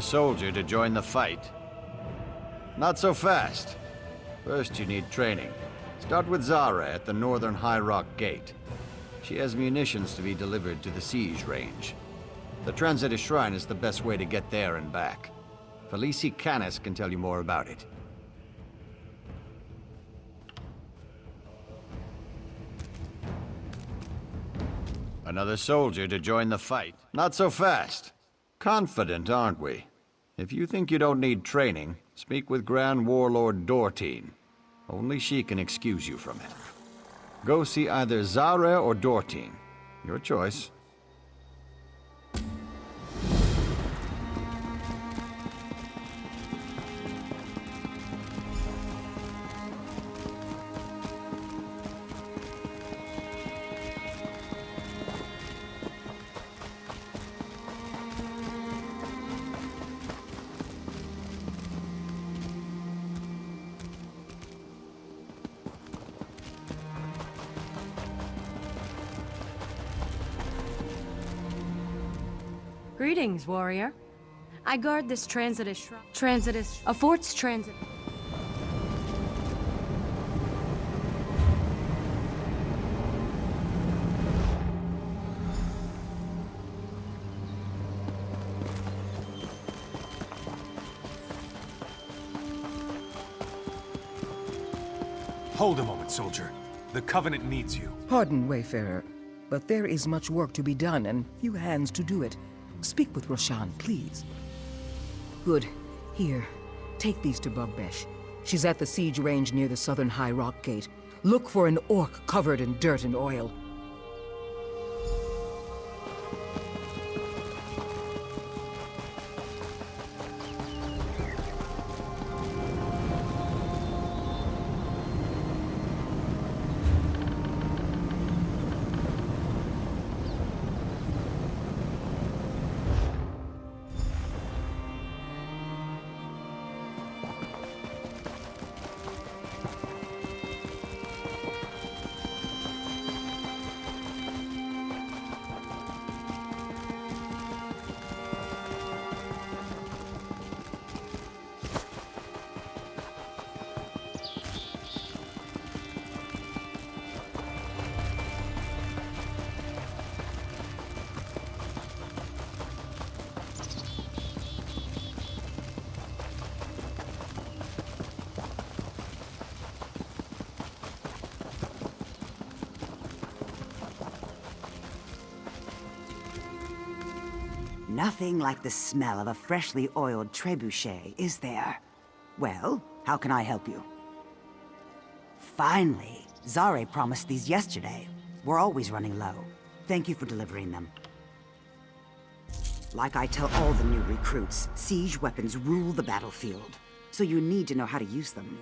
Another soldier to join the fight. Not so fast. First you need training. Start with Zara at the northern High Rock Gate. She has munitions to be delivered to the siege range. The Transitus Shrine is the best way to get there and back. Felici Canis can tell you more about it. Another soldier to join the fight. Not so fast. Confident, aren't we? If you think you don't need training, speak with Grand Warlord Dortine. Only she can excuse you from it. Go see either Zara or Dortine. Your choice. Greetings, warrior. I guard this a fort's transit. Hold a moment, soldier. The Covenant needs you. Pardon, Wayfarer, but there is much work to be done and few hands to do it. Speak with Roshan, please. Good. Here. Take these to Bugbesh. She's at the siege range near the southern High Rock Gate. Look for an orc covered in dirt and oil. Nothing like the smell of a freshly oiled trebuchet, is there? Well, how can I help you? Finally! Zare promised these yesterday. We're always running low. Thank you for delivering them. Like I tell all the new recruits, siege weapons rule the battlefield, so you need to know how to use them.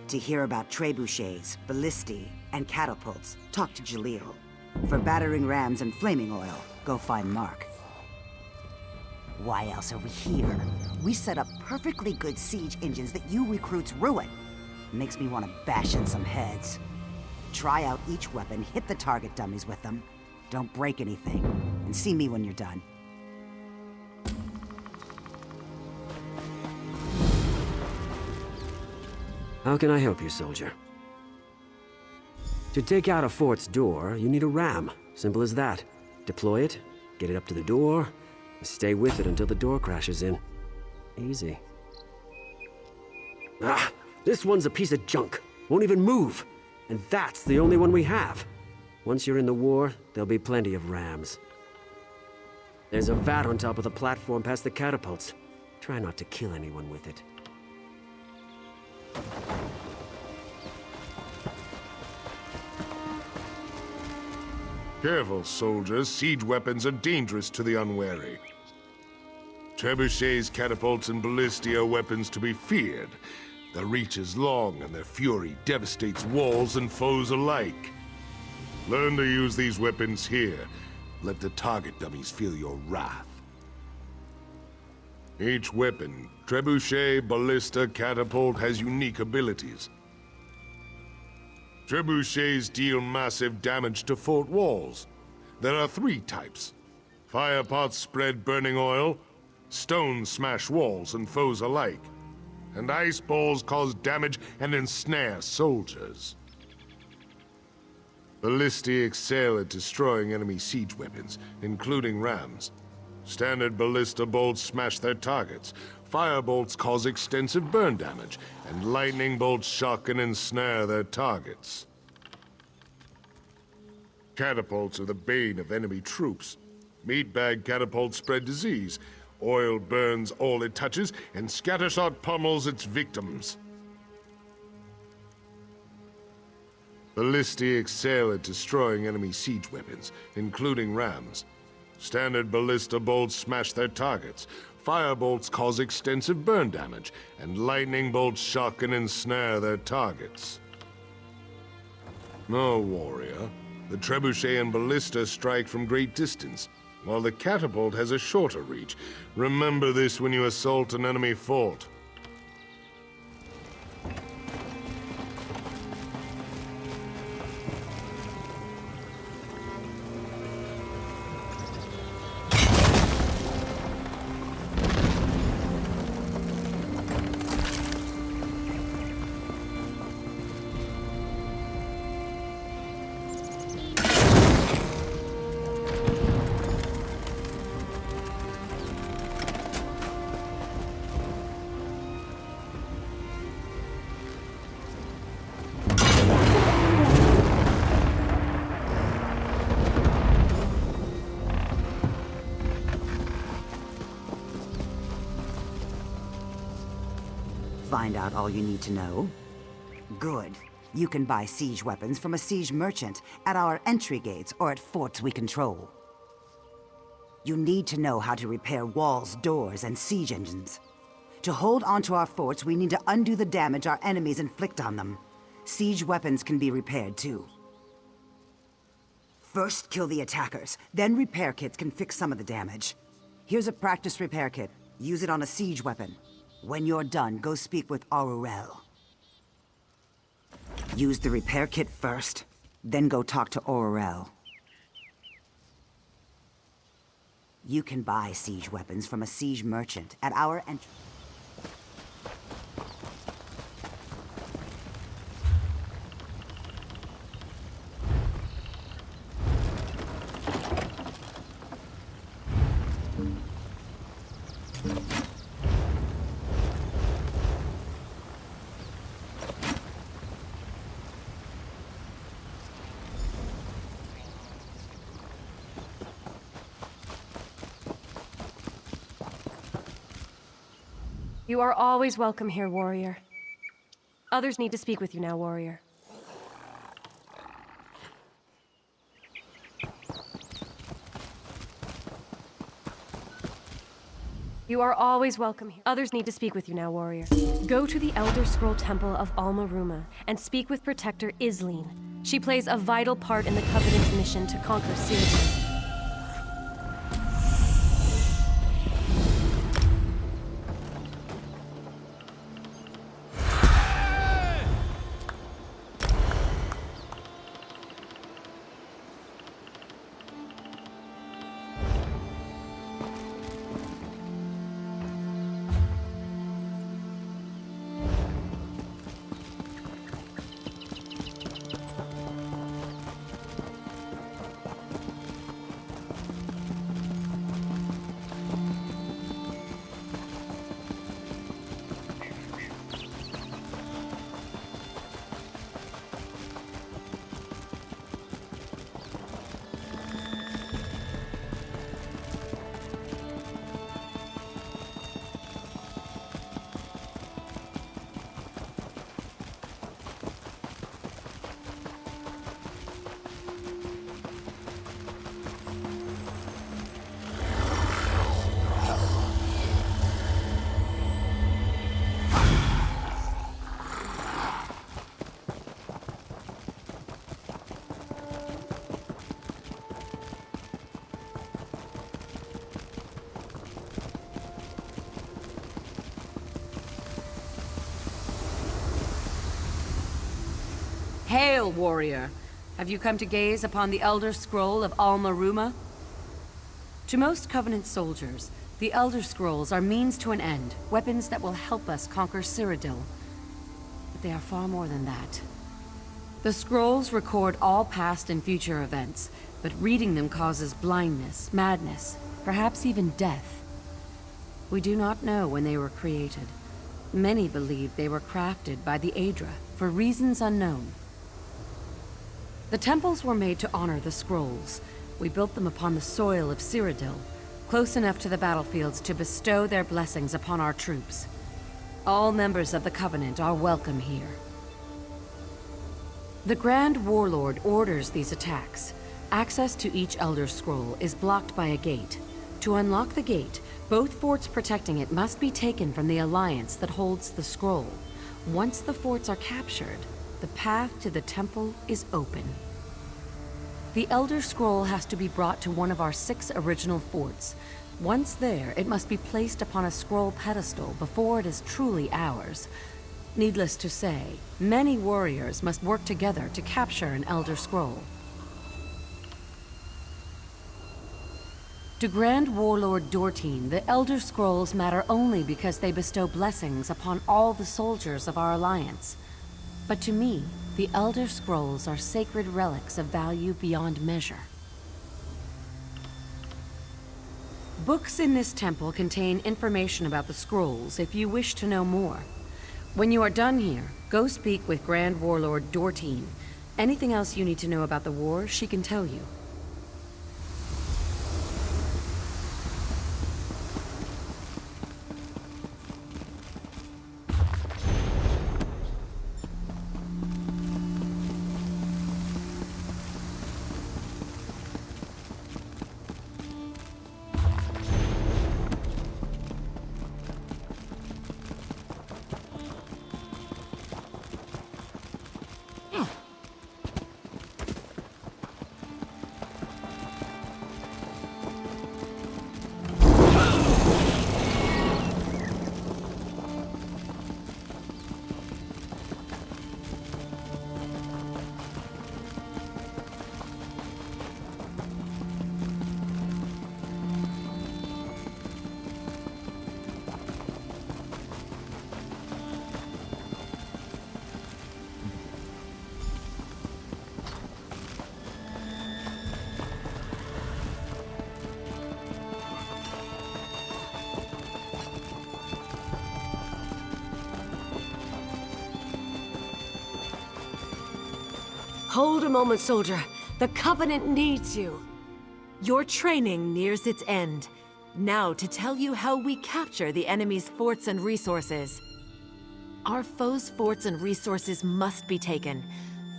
To hear about trebuchets, ballistae, and catapults, talk to Jalil. For battering rams and flaming oil, go find Mark. Why else are we here? We set up perfectly good siege engines that you recruits ruin. Makes me want to bash in some heads. Try out each weapon, hit the target dummies with them. Don't break anything, and see me when you're done. How can I help you, soldier? To take out a fort's door, you need a ram. Simple as that. Deploy it, get it up to the door, stay with it until the door crashes in. Easy. Ah, this one's a piece of junk. Won't even move. And that's the only one we have. Once you're in the war, there'll be plenty of rams. There's a vat on top of the platform past the catapults. Try not to kill anyone with it. Careful, soldiers. Siege weapons are dangerous to the unwary. Trebuchets, catapults, and ballistae are weapons to be feared. Their reach is long, and their fury devastates walls and foes alike. Learn to use these weapons here. Let the target dummies feel your wrath. Each weapon, trebuchet, ballista, catapult, has unique abilities. Trebuchets deal massive damage to fort walls. There are 3 types. Fire pots spread burning oil. Stones smash walls and foes alike. And ice balls cause damage and ensnare soldiers. Ballistae excel at destroying enemy siege weapons, including rams. Standard ballista bolts smash their targets. Fire bolts cause extensive burn damage, and lightning bolts shock and ensnare their targets. Catapults are the bane of enemy troops. Meatbag catapults spread disease. Oil burns all it touches, and scattershot pummels its victims. Ballistae excel at destroying enemy siege weapons, including rams. Standard ballista bolts smash their targets. Fire bolts cause extensive burn damage, and lightning bolts shock and ensnare their targets. No, warrior. The trebuchet and ballista strike from great distance, while the catapult has a shorter reach. Remember this when you assault an enemy fort. Find out all you need to know? Good. You can buy siege weapons from a siege merchant at our entry gates or at forts we control. You need to know how to repair walls, doors, and siege engines. To hold onto our forts, we need to undo the damage our enemies inflict on them. Siege weapons can be repaired too. First, kill the attackers, then repair kits can fix some of the damage. Here's a practice repair kit. Use it on a siege weapon. When you're done, go speak with Aurorel. Use the repair kit first, then go talk to Aurorel. You can buy siege weapons from a siege merchant at our entry. You are always welcome here, warrior. Others need to speak with you now, warrior. You are always welcome here. Others need to speak with you now, warrior. Go to the Elder Scroll Temple of Alma-Ruma and speak with Protector Isleen. She plays a vital part in the Covenant's mission to conquer Cyrodiil. Hail, warrior! Have you come to gaze upon the Elder Scroll of Alma-Ruma? To most Covenant soldiers, The Elder Scrolls are means to an end, weapons that will help us conquer Cyrodiil. But they are far more than that. The scrolls record all past and future events, but reading them causes blindness, madness, perhaps even death. We do not know when they were created. Many believe they were crafted by the Aedra, for reasons unknown. The temples were made to honor the scrolls. We built them upon the soil of Cyrodiil, close enough to the battlefields to bestow their blessings upon our troops. All members of the Covenant are welcome here. The Grand Warlord orders these attacks. Access to each Elder Scroll is blocked by a gate. To unlock the gate, both forts protecting it must be taken from the alliance that holds the scroll. Once the forts are captured, the path to the temple is open. The Elder Scroll has to be brought to one of our 6 original forts. Once there, it must be placed upon a scroll pedestal before it is truly ours. Needless to say, many warriors must work together to capture an Elder Scroll. To Grand Warlord Dortine, the Elder Scrolls matter only because they bestow blessings upon all the soldiers of our alliance. But to me, the Elder Scrolls are sacred relics of value beyond measure. Books in this temple contain information about the scrolls if you wish to know more. When you are done here, go speak with Grand Warlord Dortine. Anything else you need to know about the war, she can tell you. Hold a moment, soldier. The Covenant needs you. Your training nears its end. Now to tell you how we capture the enemy's forts and resources. Our foes' forts and resources must be taken.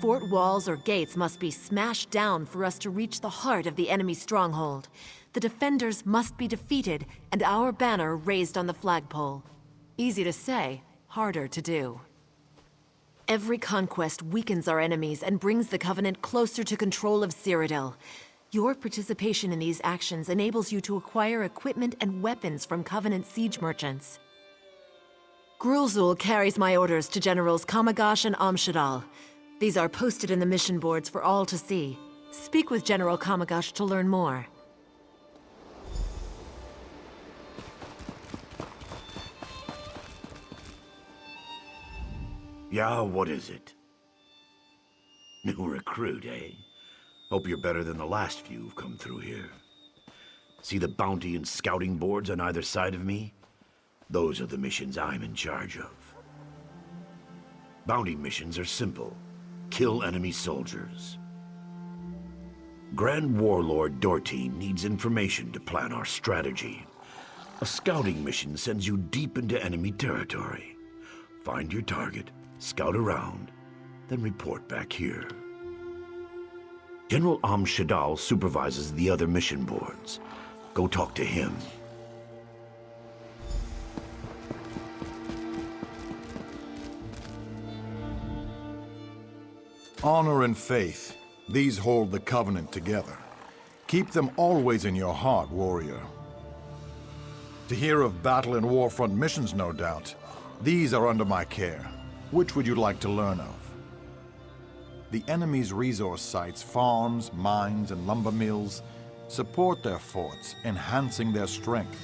Fort walls or gates must be smashed down for us to reach the heart of the enemy stronghold. The defenders must be defeated, and our banner raised on the flagpole. Easy to say, harder to do. Every conquest weakens our enemies and brings the Covenant closer to control of Cyrodiil. Your participation in these actions enables you to acquire equipment and weapons from Covenant siege merchants. Grulzul carries my orders to Generals Kamagash and Amshadal. These are posted in the mission boards for all to see. Speak with General Kamagash to learn more. Yeah, what is it? New recruit, eh? Hope you're better than the last few who've come through here. See the bounty and scouting boards on either side of me? Those are the missions I'm in charge of. Bounty missions are simple. Kill enemy soldiers. Grand Warlord Dortine needs information to plan our strategy. A scouting mission sends you deep into enemy territory. Find your target, scout around, then report back here. General Amshadal supervises the other mission boards. Go talk to him. Honor and faith, these hold the Covenant together. Keep them always in your heart, warrior. To hear of battle and warfront missions, no doubt. These are under my care. Which would you like to learn of? The enemy's resource sites, farms, mines, and lumber mills support their forts, enhancing their strength.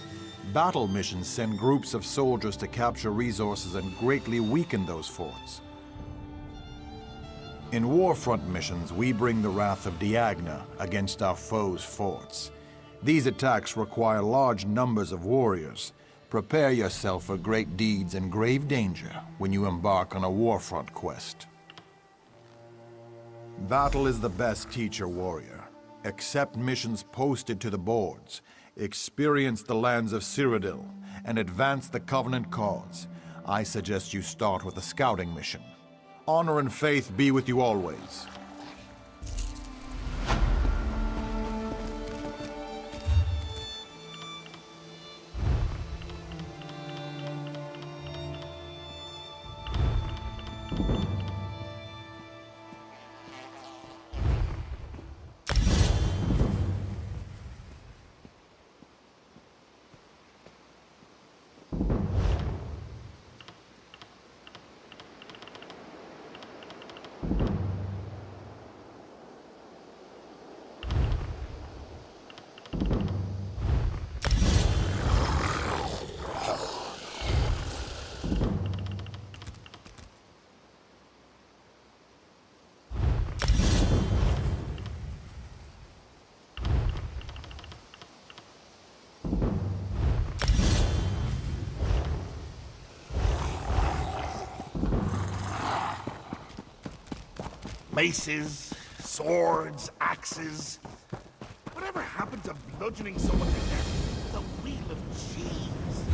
Battle missions send groups of soldiers to capture resources and greatly weaken those forts. In warfront missions, we bring the wrath of Diagna against our foes' forts. These attacks require large numbers of warriors. Prepare yourself for great deeds and grave danger when you embark on a warfront quest. Battle is the best teacher, warrior. Accept missions posted to the boards. Experience the lands of Cyrodiil and advance the Covenant cause. I suggest you start with a scouting mission. Honor and faith be with you always. Maces, swords, axes. Whatever happened to bludgeoning someone to death with the wheel of cheese?